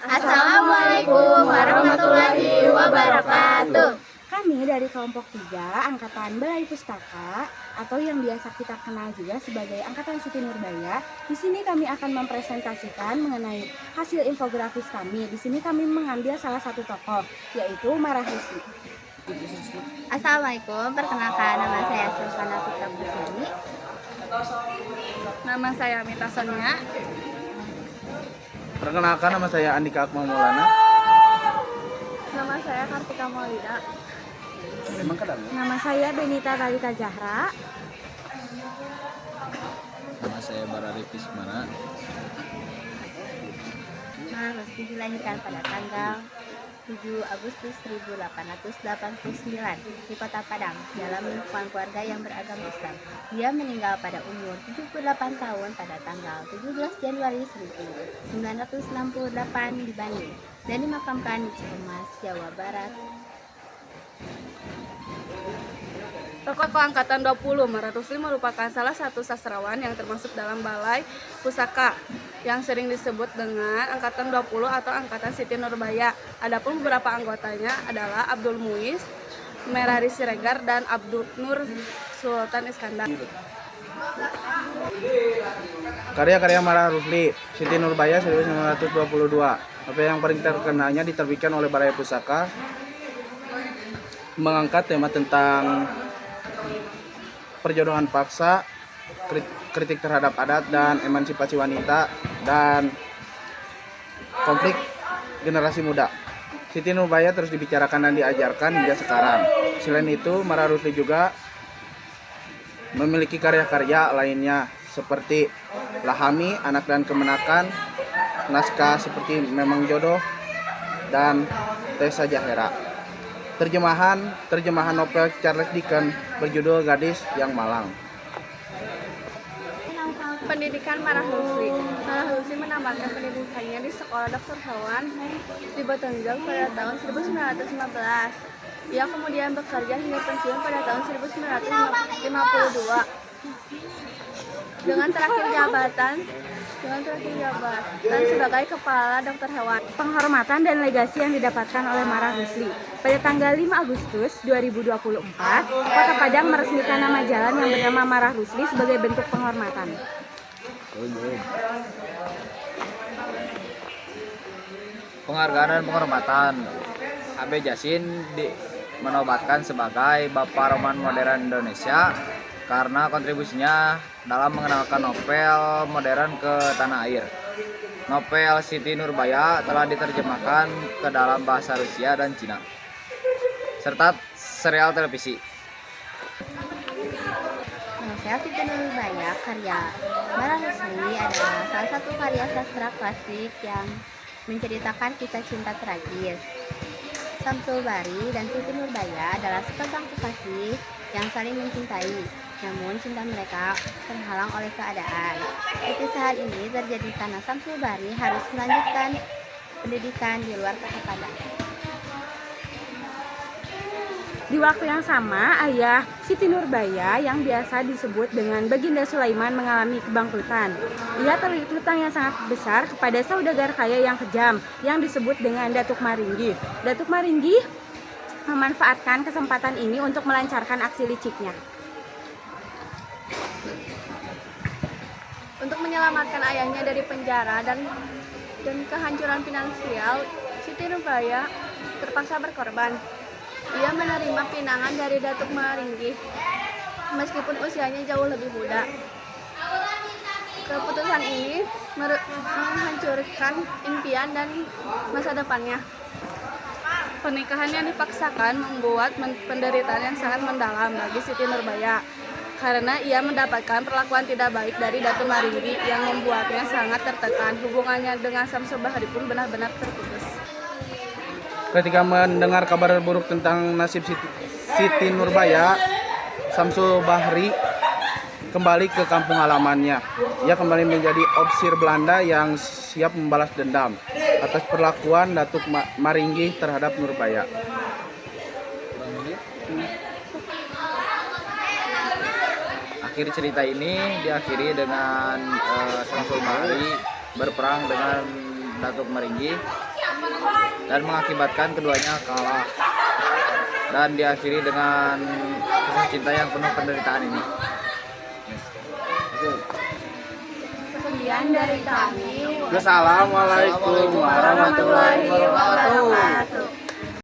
Assalamualaikum warahmatullahi wabarakatuh. Kami dari kelompok 3 Angkatan Balai Pustaka atau yang biasa kita kenal juga sebagai Angkatan Siti Nurbaya. Di sini kami akan mempresentasikan mengenai hasil infografis kami. Di sini kami mengambil salah satu tokoh, yaitu Marah Husni. Assalamualaikum, perkenalkan nama saya Sulfana Fitra Pujiani. Nama saya Mita Sonia. Perkenalkan, nama saya Andika Akmal Maulana. Nama saya Kartika Maulida. Nama saya Benita Talita Zahra. Nama saya Barari Pismana. Marah Husni dilahirkan pada tanggal 7 Agustus 1889 di Kota Padang dalam lingkungan keluarga yang beragama Islam. Dia meninggal pada umur 78 tahun pada tanggal 17 Januari 1968 di Bandung dan dimakamkan di Ciamis, Jawa Barat. Tokoh Angkatan 20, Marah Husni merupakan salah satu sastrawan yang termasuk dalam Balai Pusaka yang sering disebut dengan Angkatan 20 atau Angkatan Siti Nurbaya. Adapun beberapa anggotanya adalah Abdul Muiz, Merari Siregar, dan Abdul Nur Sultan Iskandar. Karya-karya Marah Husni, Siti Nurbaya 1922. Apa yang paling terkenalnya diterbitkan oleh Balai Pusaka, mengangkat tema tentang perjodohan paksa, kritik terhadap adat dan emansipasi wanita, dan konflik generasi muda. Siti Nurbaya terus dibicarakan dan diajarkan hingga sekarang. Selain itu, Marah Husni juga memiliki karya-karya lainnya seperti Lahami, Anak dan Kemenakan, naskah seperti Memang Jodoh, dan Tessa Jahera. Terjemahan novel Charles Dickens berjudul Gadis yang Malang. Pendidikan Marah Husni. Marah Husni menamatkan pendidikannya di Sekolah Dr. Hewan di Botonjong pada tahun 1915. Ia kemudian bekerja hingga pensiun pada tahun 1952 dengan terakhir jabatan sebagai Kepala Dr. Hewan. Penghormatan dan legasi yang didapatkan oleh Marah Husni. Pada tanggal 5 Agustus 2024, Kota Padang meresmikan nama jalan yang bernama Marah Husni sebagai bentuk penghormatan. Penghargaan dan penghormatan. AB Jasin menobatkan sebagai Bapak Roman Modern Indonesia karena kontribusinya dalam mengenalkan novel modern ke tanah air. Novel Siti Nurbaya telah diterjemahkan ke dalam bahasa Rusia dan Cina, serta serial televisi. Novel Siti Nurbaya karya Marah Husni adalah salah satu karya sastra klasik yang menceritakan kisah cinta tragis. Samsul Bari dan Siti Nurbaya adalah sepasang kekasih yang saling mencintai, namun cinta mereka terhalang oleh keadaan. Perpisahan ini terjadi karena Samsul Bari harus melanjutkan pendidikan di luar Kota Padang. Di waktu yang sama, ayah Siti Nurbaya yang biasa disebut dengan Baginda Sulaiman mengalami kebangkrutan. Ia terlilit hutang yang sangat besar kepada saudagar kaya yang kejam yang disebut dengan Datuk Maringgi. Datuk Maringgi memanfaatkan kesempatan ini untuk melancarkan aksi liciknya. Untuk menyelamatkan ayahnya dari penjara dan kehancuran finansial, Siti Nurbaya terpaksa berkorban. Ia menerima pinangan dari Datuk Maringgi meskipun usianya jauh lebih muda. Keputusan ini menghancurkan impian dan masa depannya. Pernikahan yang dipaksakan membuat penderitaan yang sangat mendalam bagi Siti Nurbaya karena ia mendapatkan perlakuan tidak baik dari Datuk Maringgi yang membuatnya sangat tertekan. Hubungannya dengan Samsul Bahri pun benar-benar terputus. Ketika mendengar kabar buruk tentang nasib Siti Nurbaya, Samsul Bahri kembali ke kampung halamannya. Ia kembali menjadi ofisir Belanda yang siap membalas dendam atas perlakuan Datuk Maringgi terhadap Nurbaya. Akhir cerita ini diakhiri dengan Samsul Bahri berperang dengan Datuk Maringgi dan mengakibatkan keduanya kalah dan diakhiri dengan kisah cinta yang penuh penderitaan ini. Sekian dari kami. Assalamualaikum warahmatullahi wabarakatuh.